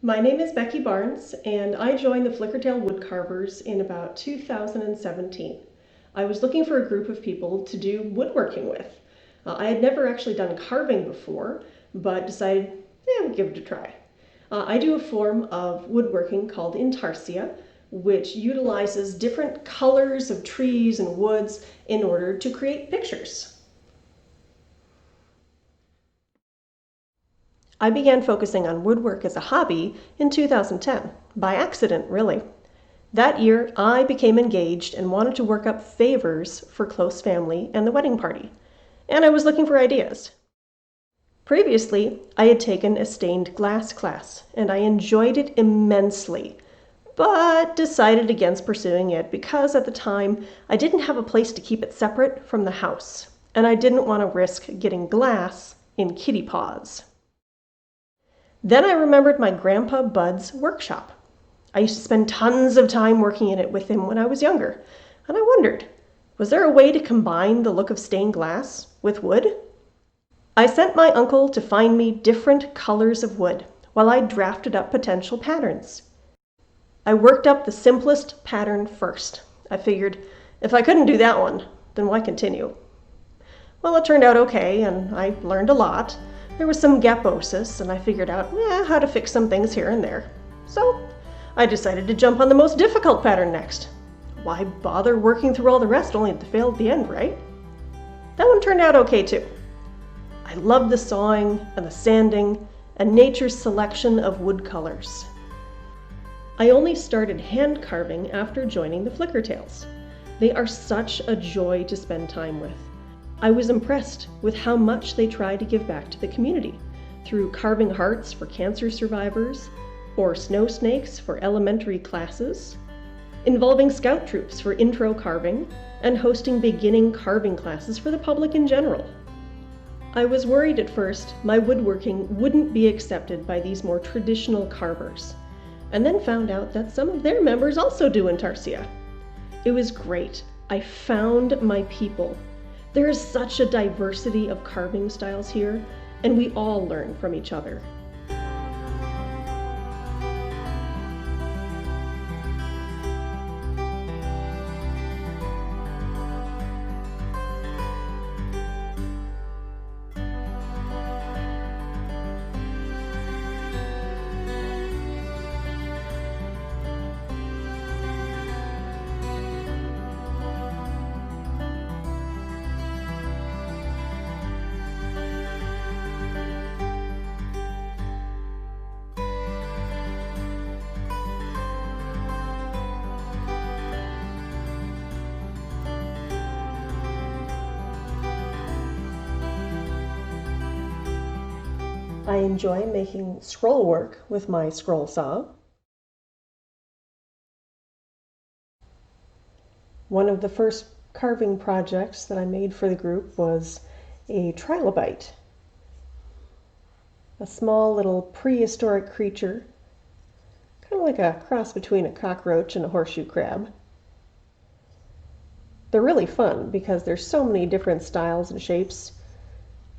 My name is Becky Barnes, and I joined the Flickertail Woodcarvers in about 2017. I was looking for a group of people to do woodworking with. I had never actually done carving before, but decided, I'd give it a try. I do a form of woodworking called intarsia, which utilizes different colors of trees and woods in order to create pictures. I began focusing on woodwork as a hobby in 2010, by accident, really. That year, I became engaged and wanted to work up favors for close family and the wedding party, and I was looking for ideas. Previously, I had taken a stained glass class, and I enjoyed it immensely, but decided against pursuing it because at the time I didn't have a place to keep it separate from the house, and I didn't want to risk getting glass in kitty paws. Then I remembered my grandpa Bud's workshop. I used to spend tons of time working in it with him when I was younger, and I wondered, was there a way to combine the look of stained glass with wood? I sent my uncle to find me different colors of wood while I drafted up potential patterns. I worked up the simplest pattern first. I figured, if I couldn't do that one, then why continue? Well, it turned out okay, and I learned a lot. There was some gaposis, and I figured out how to fix some things here and there. So I decided to jump on the most difficult pattern next. Why bother working through all the rest only to fail at the end, right? That one turned out okay too. I loved the sawing and the sanding and nature's selection of wood colors. I only started hand carving after joining the Flickertails. They are such a joy to spend time with. I was impressed with how much they try to give back to the community through carving hearts for cancer survivors, or snow snakes for elementary classes, involving scout troops for intro carving, and hosting beginning carving classes for the public in general. I was worried at first my woodworking wouldn't be accepted by these more traditional carvers, and then found out that some of their members also do intarsia. It was great. I found my people. There is such a diversity of carving styles here, and we all learn from each other. I enjoy making scroll work with my scroll saw. One of the first carving projects that I made for the group was a trilobite, a small little prehistoric creature, kind of like a cross between a cockroach and a horseshoe crab. They're really fun because there's so many different styles and shapes.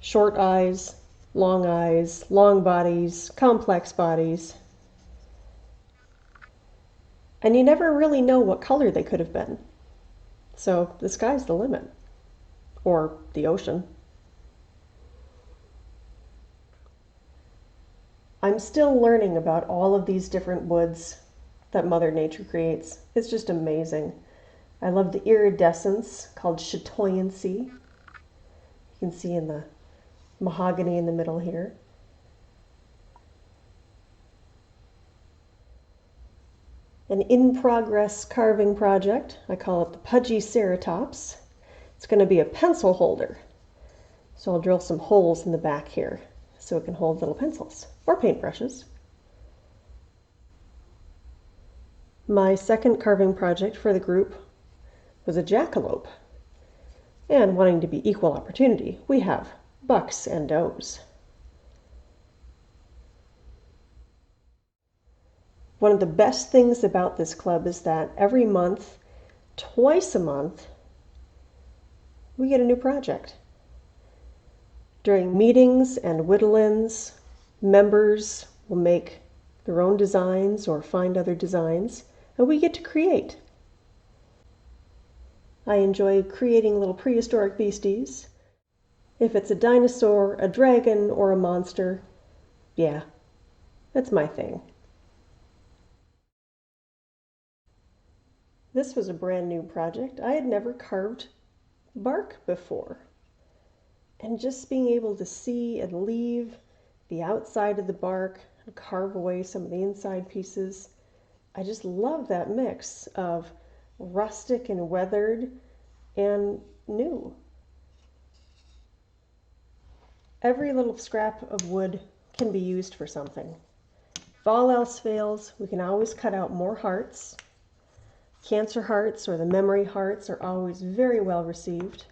Short eyes, long bodies, complex bodies. And you never really know what color they could have been. So the sky's the limit. Or the ocean. I'm still learning about all of these different woods that Mother Nature creates. It's just amazing. I love the iridescence called chatoyancy. You can see in the mahogany in the middle here. An in-progress carving project. I call it the Pudgy Ceratops. It's going to be a pencil holder. So I'll drill some holes in the back here so it can hold little pencils or paintbrushes. My second carving project for the group was a jackalope. And wanting to be equal opportunity, we have bucks and does. One of the best things about this club is that every month, twice a month, we get a new project. During meetings and whittle-ins, members will make their own designs or find other designs, and we get to create. I enjoy creating little prehistoric beasties. If it's a dinosaur, a dragon, or a monster, yeah, that's my thing. This was a brand new project. I had never carved bark before. And just being able to see and leave the outside of the bark and carve away some of the inside pieces, I just love that mix of rustic and weathered and new. Every little scrap of wood can be used for something. If all else fails, we can always cut out more hearts. Cancer hearts or the memory hearts are always very well received.